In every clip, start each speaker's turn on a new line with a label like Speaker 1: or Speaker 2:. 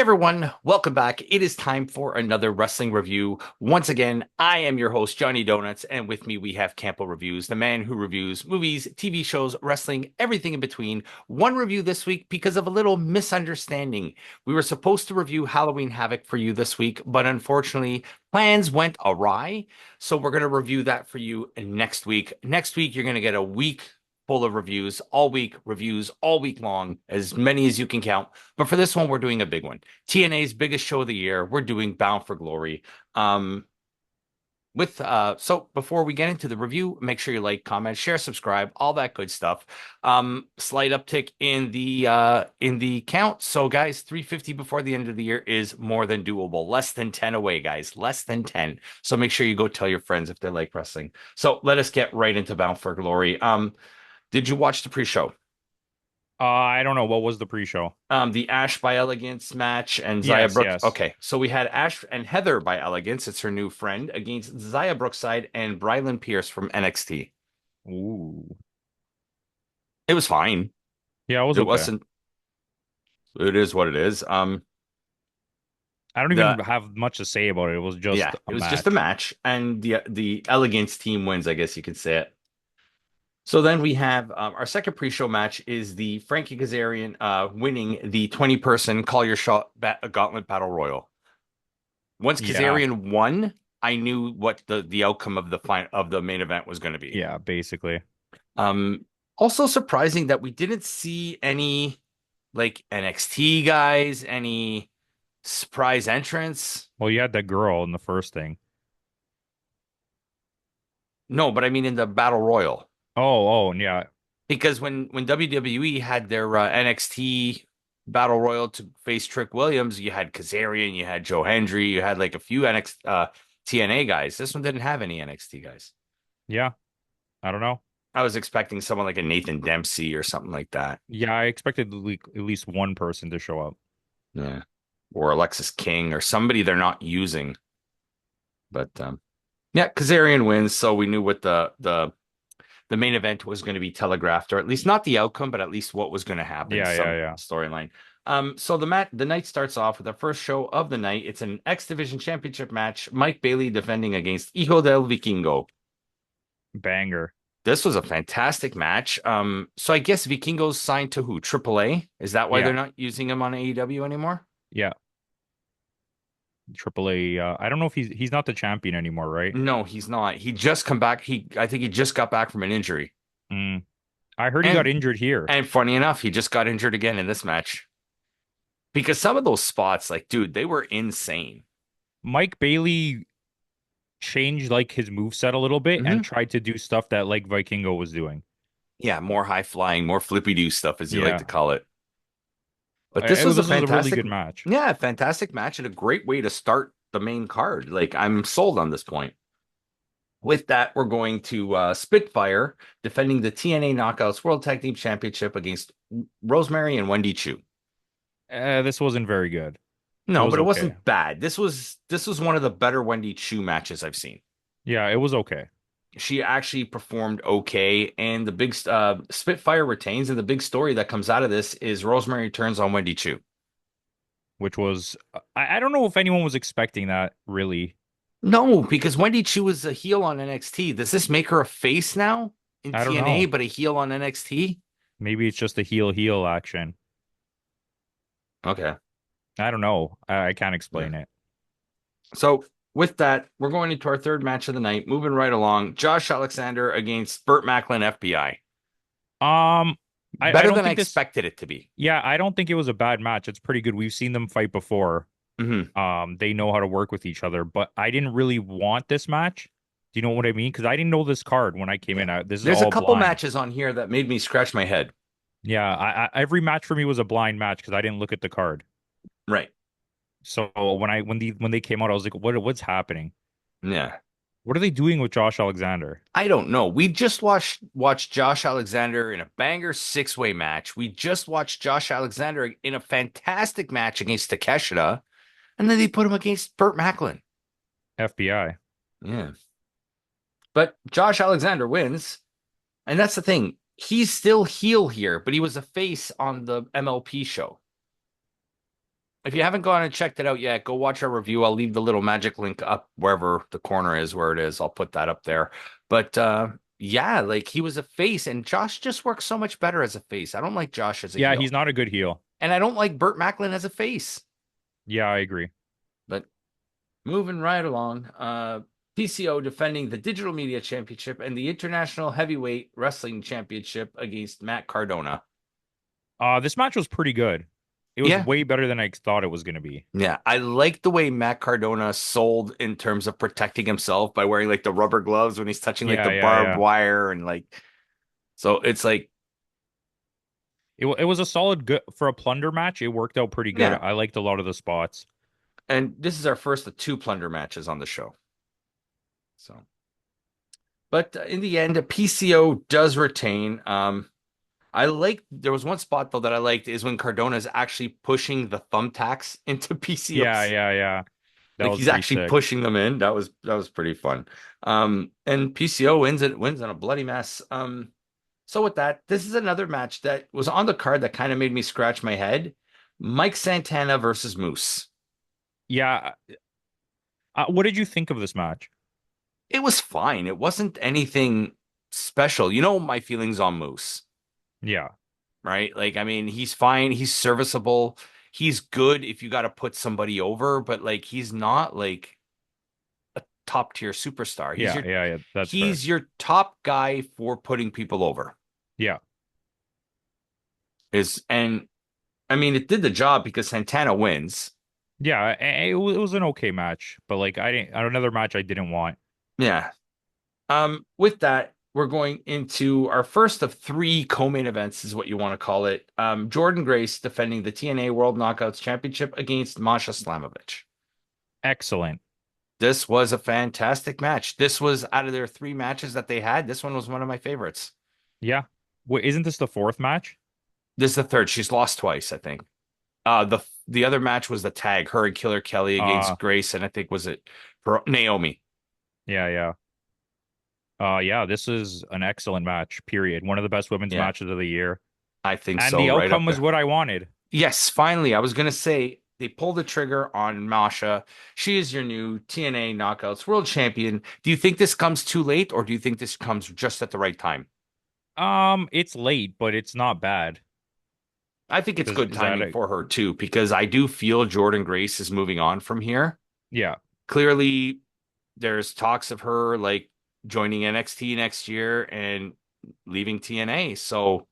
Speaker 1: everyone, welcome back. It is time for another wrestling review. Once again, I am your host, Johnny Donuts, and with me we have Campo.Reviews, the man who reviews movies, TV shows, wrestling, everything in between. One review this week because of a little misunderstanding. We were supposed to review Halloween Havoc for you this week, but unfortunately, plans went awry. So we're going to review that for you next week. Next week, you're going to get a week full of reviews all week long, as many as you can count. But for this one, we're doing a big one. TNA's biggest show of the year. We're doing Bound for Glory. So before we get into the review, make sure you like, comment, share, subscribe, all that good stuff. Slight uptick in the count. So guys, 350 before the end of the year is more than doable. Less than 10 away, guys. Less than 10. So make sure you go tell your friends if they like wrestling. So let us get right into Bound for Glory. Did you watch the pre-show?
Speaker 2: I don't know. What was the pre-show?
Speaker 1: The Ash by Elegance match and Zaya
Speaker 2: Yes,
Speaker 1: Brooks.
Speaker 2: yes.
Speaker 1: Okay, so we had Ash and Heather by Elegance. It's her new friend against Zaya Brookside and Brylan Pierce from NXT.
Speaker 2: Ooh.
Speaker 1: It was fine.
Speaker 2: Yeah, it was
Speaker 1: It
Speaker 2: okay.
Speaker 1: wasn't. It is what it is.
Speaker 2: I don't
Speaker 1: The
Speaker 2: even have much to say about it. It was
Speaker 1: Yeah,
Speaker 2: just a
Speaker 1: it was just a
Speaker 2: match.
Speaker 1: match, and the Elegance team wins. I guess you could say it. So then we have our second pre-show match is the Frankie Kazarian winning the 20-person Call Your Shot Gauntlet Battle Royal. Once
Speaker 2: Yeah,
Speaker 1: Kazarian won, I knew what the outcome of the main event was going to be.
Speaker 2: yeah, basically.
Speaker 1: Um, Also surprising that we didn't see any like NXT guys, any surprise entrants.
Speaker 2: Well, you had that girl in the first thing.
Speaker 1: No, but I mean in the Battle Royal.
Speaker 2: Yeah.
Speaker 1: Because when WWE had their NXT Battle Royal to face Trick Williams, you had Kazarian, you had Joe Hendry, you had like a few TNA guys. This one didn't have any NXT guys.
Speaker 2: Yeah, I don't know.
Speaker 1: I was expecting someone like a Nathan Dempsey or something like that.
Speaker 2: Yeah, I expected at least one person to show up.
Speaker 1: Yeah. Or Alexis King or somebody they're not using. But yeah, Kazarian wins, so we knew what the main event was going to be telegraphed, or at least not the outcome, but at least what was going to happen,
Speaker 2: Yeah, yeah,
Speaker 1: some
Speaker 2: yeah.
Speaker 1: storyline. So the night starts off with the first show of the night. It's an X Division Championship match. Mike Bailey defending against Hijo del Vikingo.
Speaker 2: Banger.
Speaker 1: This was a fantastic match. So I guess Vikingo's signed to who? AAA? Is that why
Speaker 2: Yeah,
Speaker 1: they're not using him on AEW anymore?
Speaker 2: yeah. Triple A. I don't know if he's not the champion anymore, right?
Speaker 1: No, he's not. He just come back. I think he just got back from an injury.
Speaker 2: Mm. I heard he got
Speaker 1: And
Speaker 2: injured here.
Speaker 1: and funny enough, he just got injured again in this match. Because some of those spots, like, dude, they were insane.
Speaker 2: Mike Bailey changed like his move set a little bit and
Speaker 1: Hmm.
Speaker 2: tried to do stuff that like Vikingo was doing.
Speaker 1: Yeah, more high flying, more flippy do stuff, as you like to
Speaker 2: Yeah,
Speaker 1: call it. But this was a
Speaker 2: this was a really
Speaker 1: fantastic,
Speaker 2: good match.
Speaker 1: yeah, fantastic match and a great way to start the main card. Like, I'm sold on this point. With that, we're going to Spitfire defending the TNA Knockouts World Tag Team Championship against Rosemary and Wendy Chu.
Speaker 2: This wasn't very good. It
Speaker 1: No,
Speaker 2: was
Speaker 1: but it
Speaker 2: okay.
Speaker 1: wasn't bad. This was one of the better Wendy Chu matches I've seen.
Speaker 2: Yeah, it was okay.
Speaker 1: She actually performed okay, and the big Spitfire retains, and the big story that comes out of this is Rosemary turns on Wendy Chu.
Speaker 2: Which was I don't know if anyone was expecting that really.
Speaker 1: No, because Wendy Chu is a heel on NXT. Does this make her a face now in
Speaker 2: I don't
Speaker 1: TNA,
Speaker 2: know.
Speaker 1: but a heel on NXT?
Speaker 2: Maybe it's just a heel action.
Speaker 1: Okay.
Speaker 2: I don't know. I can't
Speaker 1: Yeah.
Speaker 2: explain it.
Speaker 1: So with that, we're going into our third match of the night. Moving right along, Josh Alexander against Burt Macklin, FBI.
Speaker 2: Um, I
Speaker 1: Better
Speaker 2: don't
Speaker 1: than I
Speaker 2: think this.
Speaker 1: expected it to be.
Speaker 2: Yeah, I don't think it was a bad match. It's pretty good. We've seen them fight before.
Speaker 1: Hmm.
Speaker 2: They know how to work with each other, but I didn't really want this match. Do you know what I mean? Because I didn't know this card when I came
Speaker 1: Yeah.
Speaker 2: in. This is
Speaker 1: There's a
Speaker 2: all
Speaker 1: couple
Speaker 2: blind.
Speaker 1: matches on here that made me scratch my head.
Speaker 2: Yeah, every match for me was a blind match because I didn't look at the card.
Speaker 1: Right.
Speaker 2: So when they came out, I was like, what's happening?
Speaker 1: Yeah.
Speaker 2: What are they doing with Josh Alexander?
Speaker 1: I don't know. We just watched Josh Alexander in a banger six-way match. We just watched Josh Alexander in a fantastic match against Takeshita, and then they put him against Burt Macklin.
Speaker 2: FBI.
Speaker 1: Yeah. But Josh Alexander wins, and that's the thing. He's still heel here, but he was a face on the MLP show. if you haven't gone and checked it out yet, go watch our review. I'll leave the little magic link up wherever the corner is where it is. I'll put that up there. But yeah, like he was a face, and Josh just works so much better as a face. I don't like Josh as a
Speaker 2: Yeah, he's
Speaker 1: heel,
Speaker 2: not a good heel.
Speaker 1: and I don't like Burt Macklin as a face.
Speaker 2: Yeah, I agree.
Speaker 1: But moving right along, PCO defending the Digital Media Championship and the International Heavyweight Wrestling Championship against Matt Cardona.
Speaker 2: This match was pretty good. It was
Speaker 1: Yeah,
Speaker 2: way better than I thought it was going to be.
Speaker 1: yeah, I like the way Matt Cardona sold in terms of protecting himself by wearing like the rubber gloves when he's touching like
Speaker 2: Yeah,
Speaker 1: the
Speaker 2: yeah,
Speaker 1: barbed
Speaker 2: yeah.
Speaker 1: wire and like so it's like
Speaker 2: It was a solid good for a plunder match. It worked out pretty good.
Speaker 1: yeah.
Speaker 2: I liked a lot of the spots.
Speaker 1: And this is our first of two plunder matches on the show. So, but in the end, PCO does retain. I like there was one spot though that I liked is when Cardona is actually pushing the thumbtacks into
Speaker 2: Yeah,
Speaker 1: PCO's.
Speaker 2: yeah, yeah. That
Speaker 1: Like
Speaker 2: was
Speaker 1: he's
Speaker 2: pretty
Speaker 1: actually
Speaker 2: sick.
Speaker 1: pushing them in. That was pretty fun. And PCO wins in a bloody mess. So with that, this is another match that was on the card that kind of made me scratch my head. Mike Santana versus Moose.
Speaker 2: Yeah. What did you think of this match?
Speaker 1: It was fine. It wasn't anything special. You know my feelings on Moose,
Speaker 2: Yeah,
Speaker 1: right? Like, I mean, he's fine. He's serviceable. He's good if you got to put somebody over, but like, he's not like a top tier superstar.
Speaker 2: yeah, yeah, yeah. That's fair.
Speaker 1: He's your top guy for putting people over.
Speaker 2: Yeah,
Speaker 1: Is and I mean, it did the job because Santana wins.
Speaker 2: yeah. It was an okay match, but like I didn't another match I didn't want.
Speaker 1: Yeah. With that, we're going into our first of three co-main events, is what you want to call it. Jordan Grace defending the TNA World Knockouts Championship against Masha Slamovich.
Speaker 2: Excellent.
Speaker 1: This was a fantastic match. This was out of their three matches that they had. This one was one of my favorites.
Speaker 2: Yeah. Wait, isn't this the fourth match?
Speaker 1: This is the third. She's lost twice, I think. The other match was the tag, her and Killer Kelly
Speaker 2: Uh,
Speaker 1: against Grace, and I think was it Naomi.
Speaker 2: yeah, yeah. Yeah, this is an excellent match, period. One of the best women's
Speaker 1: Yeah,
Speaker 2: matches of the year.
Speaker 1: I think
Speaker 2: And
Speaker 1: so.
Speaker 2: the
Speaker 1: Right
Speaker 2: outcome
Speaker 1: up
Speaker 2: was
Speaker 1: there.
Speaker 2: what I wanted.
Speaker 1: Yes, finally. I was gonna say they pulled the trigger on Masha. She is your new TNA Knockouts World Champion. Do you think this comes too late, or do you think this comes just at the right time?
Speaker 2: It's late, but it's not bad.
Speaker 1: I think it's good
Speaker 2: Is that
Speaker 1: timing
Speaker 2: a
Speaker 1: for her too, because I do feel Jordan Grace is moving on from here.
Speaker 2: yeah.
Speaker 1: Clearly, there's talks of her like joining NXT next year and leaving TNA. So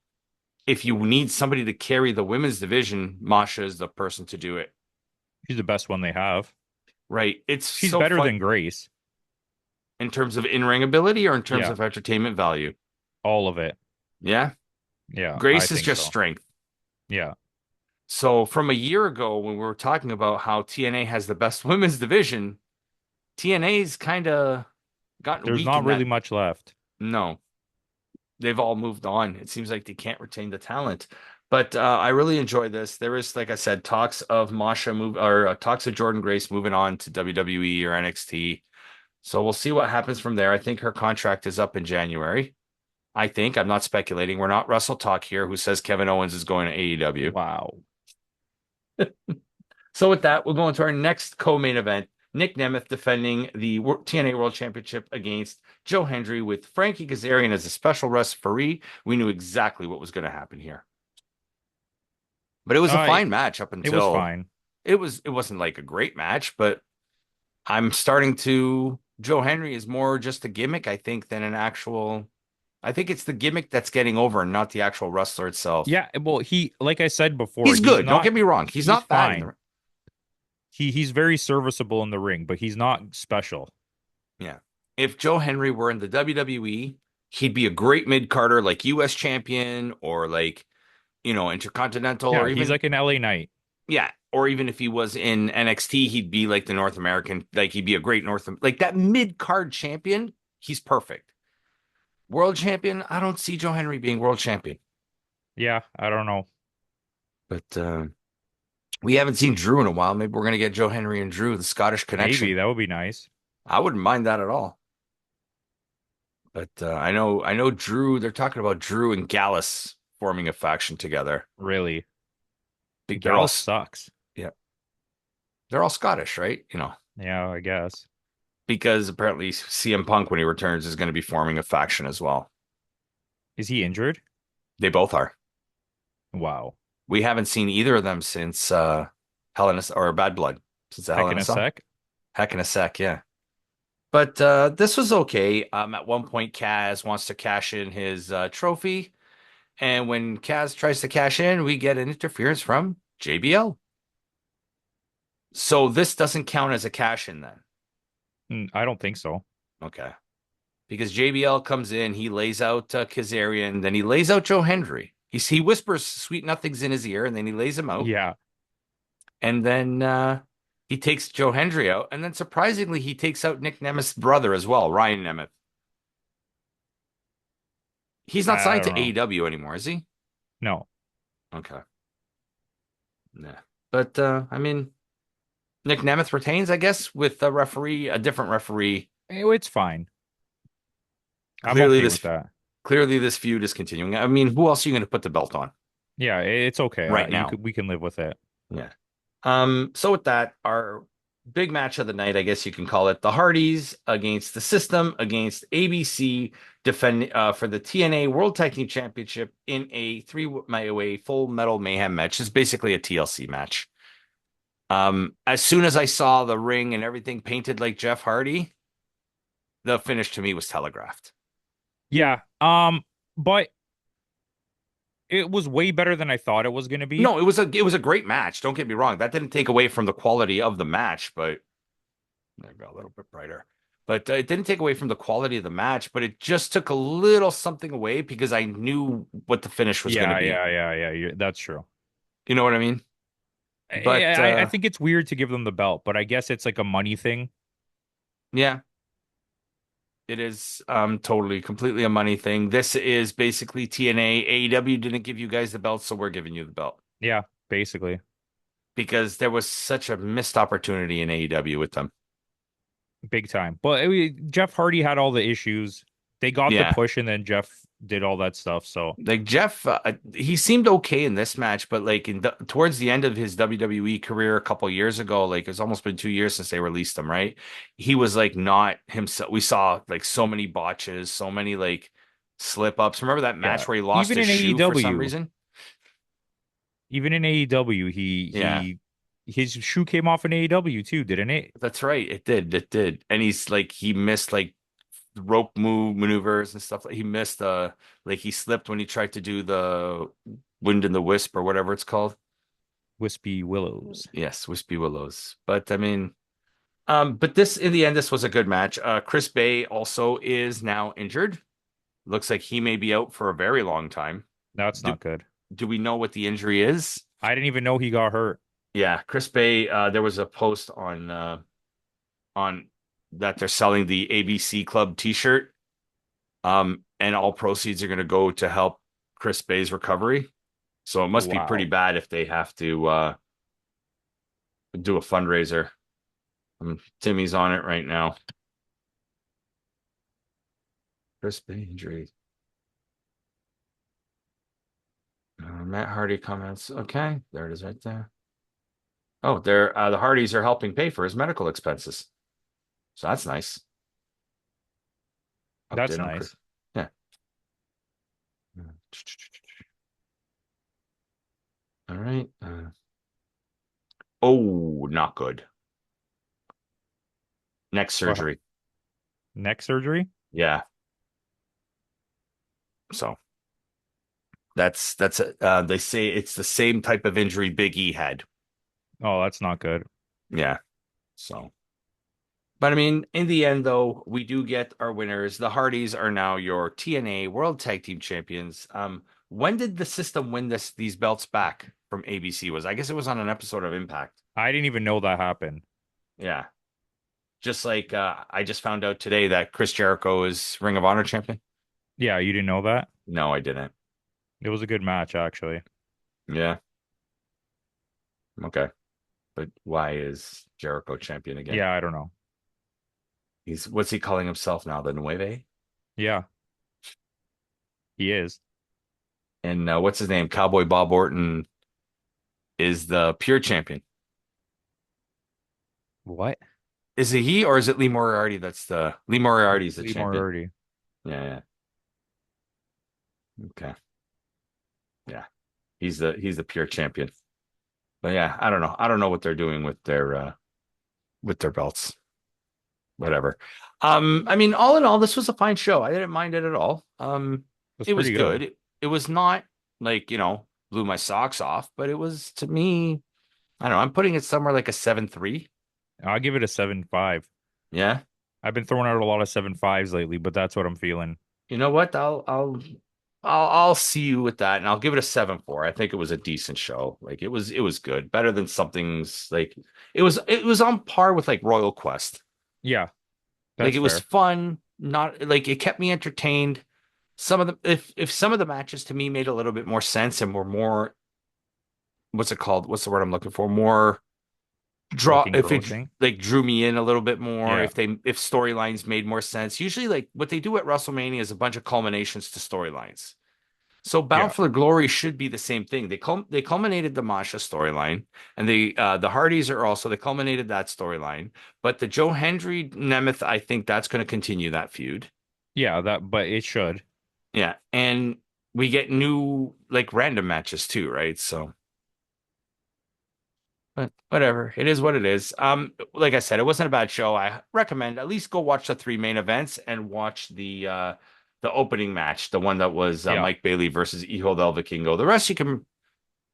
Speaker 1: if you need somebody to carry the women's division, Masha is the person to do it.
Speaker 2: She's the best one they have.
Speaker 1: Right. It's
Speaker 2: She's
Speaker 1: so
Speaker 2: better
Speaker 1: fun
Speaker 2: than Grace.
Speaker 1: in terms of in-ring ability or in terms
Speaker 2: Yeah,
Speaker 1: of entertainment value.
Speaker 2: all of it.
Speaker 1: Yeah.
Speaker 2: Yeah, I
Speaker 1: Grace is
Speaker 2: think
Speaker 1: just
Speaker 2: so.
Speaker 1: strength.
Speaker 2: Yeah.
Speaker 1: So from a year ago when we were talking about how TNA has the best women's division, TNA's kind of gotten
Speaker 2: There's
Speaker 1: weak
Speaker 2: not
Speaker 1: in
Speaker 2: really
Speaker 1: that.
Speaker 2: much left.
Speaker 1: No, they've all moved on. It seems like they can't retain the talent. But I really enjoy this. There is, like I said, talks of Masha move or talks of Jordan Grace moving on to WWE or NXT. So we'll see what happens from there. I think her contract is up in January. I think I'm not speculating. We're not Russell Talk here, who says Kevin Owens is going to AEW.
Speaker 2: Wow.
Speaker 1: So with that, we'll go into our next co-main event. Nick Nemeth defending the TNA World Championship against Joe Hendry with Frankie Kazarian as a special referee. We knew exactly what was going to happen here. But it was a
Speaker 2: Uh, it,
Speaker 1: fine match up
Speaker 2: it was
Speaker 1: until
Speaker 2: fine.
Speaker 1: it wasn't like a great match, but I'm starting to Joe Henry is more just a gimmick, I think, than an actual I think it's the gimmick that's getting over and not the actual wrestler itself.
Speaker 2: Yeah, well, like I said before,
Speaker 1: He's good. Don't get me wrong. He's
Speaker 2: he's
Speaker 1: not bad in
Speaker 2: fine.
Speaker 1: the
Speaker 2: He's very serviceable in the ring, but he's not special.
Speaker 1: yeah. If Joe Henry were in the WWE, he'd be a great mid Carter, like US champion or like, intercontinental or
Speaker 2: Yeah, he's
Speaker 1: even,
Speaker 2: like an LA Knight.
Speaker 1: yeah. Or even if he was in NXT, he'd be like the North American, like he'd be a great like that mid card champion. He's perfect. World champion, I don't see Joe Henry being world champion.
Speaker 2: Yeah, I don't know.
Speaker 1: But we haven't seen Drew in a while. Maybe we're going to get Joe Henry and Drew, the Scottish
Speaker 2: Maybe
Speaker 1: connection.
Speaker 2: that would be nice.
Speaker 1: I wouldn't mind that at all. But I know Drew. They're talking about Drew and Gallus forming a faction together.
Speaker 2: Really.
Speaker 1: They're all
Speaker 2: Gallus sucks.
Speaker 1: yeah. They're all Scottish, right?
Speaker 2: Yeah, I guess.
Speaker 1: Because apparently CM Punk, when he returns, is going to be forming a faction as well.
Speaker 2: Is he injured?
Speaker 1: They both are.
Speaker 2: Wow.
Speaker 1: We haven't seen either of them since Hell in a or Bad Blood, since the Hell
Speaker 2: Heck
Speaker 1: in
Speaker 2: in
Speaker 1: a
Speaker 2: a
Speaker 1: Cell.
Speaker 2: sec.
Speaker 1: Heck in a Sec, yeah. But this was okay. At one point, Kaz wants to cash in his trophy, and when Kaz tries to cash in, we get an interference from JBL. So this doesn't count as a cash in then.
Speaker 2: I don't think so.
Speaker 1: Okay. Because JBL comes in, he lays out Kazarian, then he lays out Joe Hendry. He whispers sweet nothings in his ear, and then he lays him out.
Speaker 2: Yeah.
Speaker 1: And then he takes Joe Hendry out. And then surprisingly, he takes out Nick Nemeth's brother as well, Ryan Nemeth. He's not
Speaker 2: I
Speaker 1: signed
Speaker 2: don't
Speaker 1: to
Speaker 2: know.
Speaker 1: AEW anymore, is he?
Speaker 2: No.
Speaker 1: Okay. Nah. But I mean, Nick Nemeth retains, I guess, with a different referee.
Speaker 2: It's fine. I'm
Speaker 1: Clearly
Speaker 2: okay with
Speaker 1: this
Speaker 2: that.
Speaker 1: clearly this feud is continuing. I mean, who else are you going to put the belt on
Speaker 2: Yeah, it's okay.
Speaker 1: right
Speaker 2: You
Speaker 1: now?
Speaker 2: could we can live with it.
Speaker 1: Yeah. So with that, our big match of the night, I guess you can call it the Hardys against the System against ABC defend for the TNA World Tag Team Championship in a three-way Full Metal Mayhem match. It's basically a TLC match. As soon as I saw the ring and everything painted like Jeff Hardy, the finish to me was telegraphed.
Speaker 2: Yeah. But it was way better than I thought it was gonna be.
Speaker 1: No, it was a great match. Don't get me wrong. That didn't take away from the quality of the match, but there we go, a little bit brighter. But it didn't take away from the quality of the match, but it just took a little something away because I knew what the finish was going to
Speaker 2: Yeah,
Speaker 1: be.
Speaker 2: yeah, yeah, yeah. That's true.
Speaker 1: You know what I mean? But
Speaker 2: I think it's weird to give them the belt, but I guess it's like a money thing.
Speaker 1: yeah, it is totally completely a money thing. This is basically TNA. AEW didn't give you guys the belt, so we're giving you the belt
Speaker 2: Yeah, basically.
Speaker 1: because there was such a missed opportunity in AEW with them.
Speaker 2: Big time. But Jeff Hardy had all the issues. They got the
Speaker 1: Yeah.
Speaker 2: push, and then Jeff did all that stuff. So
Speaker 1: Like Jeff, he seemed okay in this match, but like towards the end of his WWE career a couple years ago, like it's almost been 2 years since they released him, right? He was like not himself. We saw like so many botches, so many like slip ups. Remember that
Speaker 2: yeah,
Speaker 1: match where he lost
Speaker 2: even
Speaker 1: his
Speaker 2: in
Speaker 1: shoe for some
Speaker 2: AEW,
Speaker 1: reason? Yeah,
Speaker 2: his shoe came off in AEW too, didn't it?
Speaker 1: that's right. It did. It did. And he's like he missed like rope maneuvers and stuff. He missed like he slipped when he tried to do the wind in the wisp or whatever it's called.
Speaker 2: Wispy Willows.
Speaker 1: Yes, Wispy Willows. But I mean, but this in the end, this was a good match. Chris Bay also is now injured. Looks like he may be out for a very long time.
Speaker 2: That's
Speaker 1: Do
Speaker 2: not good.
Speaker 1: do we know what the injury is?
Speaker 2: I didn't even know he got hurt.
Speaker 1: Yeah, Chris Bay, there was a post on that they're selling the ABC Club t-shirt. And all proceeds are gonna go to help Chris Bay's recovery. So it must be pretty
Speaker 2: Wow.
Speaker 1: bad if they have to do a fundraiser. Timmy's on it right now. Chris Bay injury. Matt Hardy comments. Okay, there it is right there. Oh, the Hardys are helping pay for his medical expenses. So that's nice.
Speaker 2: That's
Speaker 1: Update on Chris.
Speaker 2: nice.
Speaker 1: Yeah. All right. Oh, not good. Neck
Speaker 2: Well,
Speaker 1: surgery.
Speaker 2: neck surgery?
Speaker 1: Yeah. So that's they say it's the same type of injury Big E had.
Speaker 2: Oh, that's not good.
Speaker 1: Yeah. So but I mean, in the end, though, we do get our winners. The Hardys are now your TNA World Tag Team Champions. When did the system win these belts back from ABC? I guess it was on an episode of Impact.
Speaker 2: I didn't even know that happened.
Speaker 1: Yeah. Just like I just found out today that Chris Jericho is Ring of Honor champion.
Speaker 2: Yeah, you didn't know that?
Speaker 1: No, I didn't.
Speaker 2: It was a good match, actually.
Speaker 1: Yeah. Okay. But why is Jericho champion again?
Speaker 2: Yeah, I don't know.
Speaker 1: What's he calling himself now? The Nueve?
Speaker 2: Yeah, he is.
Speaker 1: And what's his name? Cowboy Bob Orton is the pure champion.
Speaker 2: What?
Speaker 1: Is it he or is it Lee Moriarty? That's the Lee Moriarty is the
Speaker 2: Lee
Speaker 1: champion.
Speaker 2: Moriarty.
Speaker 1: Yeah, yeah. Okay. Yeah. He's the pure champion. But yeah, I don't know. I don't know what they're doing with their belts. Whatever. I mean, all in all, this was a fine show. I didn't mind it at all.
Speaker 2: That's
Speaker 1: It was
Speaker 2: pretty good.
Speaker 1: good. It was not like, blew my socks off, but it was to me, I don't know, I'm putting it somewhere like a 7.3.
Speaker 2: I'll give it a 7.5.
Speaker 1: Yeah.
Speaker 2: I've been throwing out a lot of 7.5s lately, but that's what I'm feeling.
Speaker 1: You know what? I'll see you with that, and I'll give it a 7.4. I think it was a decent show. Like it was good, better than something's like it was on par with like Royal Quest.
Speaker 2: Yeah,
Speaker 1: Like
Speaker 2: that's
Speaker 1: it was
Speaker 2: fair.
Speaker 1: fun, not like it kept me entertained. Some of the if some of the matches to me made a little bit more sense and were more, what's it called? What's the word I'm looking for? More draw,
Speaker 2: Like
Speaker 1: if it
Speaker 2: engrossing.
Speaker 1: like drew me in a little bit more,
Speaker 2: Yeah,
Speaker 1: if storylines made more sense. Usually like what they do at WrestleMania is a bunch of culminations to storylines. So Bound
Speaker 2: yeah,
Speaker 1: for the Glory should be the same thing. They culminated the Masha storyline, and the Hardys are also they culminated that storyline. But the Joe Hendry Nemeth, I think that's going to continue that feud.
Speaker 2: yeah. That, but it should.
Speaker 1: Yeah, and we get new like random matches too, right? So, but whatever, it is what it is. Like I said, it wasn't a bad show. I recommend at least go watch the three main events and watch the opening match, the one that was
Speaker 2: Yeah,
Speaker 1: Mike Bailey versus Hijo del Vikingo. The rest you can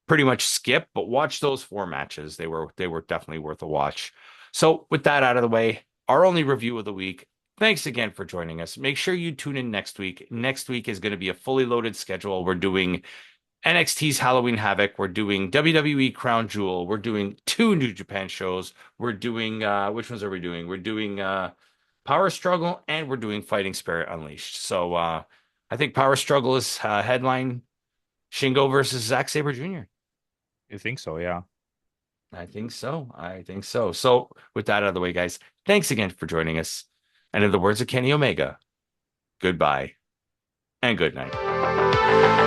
Speaker 1: pretty much skip, but watch those four matches. They were definitely worth a watch. So with that out of the way, our only review of the week. Thanks again for joining us. Make sure you tune in next week. Next week is going to be a fully loaded schedule. We're doing NXT's Halloween Havoc. We're doing WWE Crown Jewel. We're doing two New Japan shows. We're doing which ones are we doing? We're doing Power Struggle and we're doing Fighting Spirit Unleashed. So I think Power Struggle is headline Shingo versus Zack Sabre Jr.
Speaker 2: I think so. Yeah.
Speaker 1: I think so. I think so. So, with that out of the way, guys, thanks again for joining us. And in the words of Kenny Omega, goodbye and good night.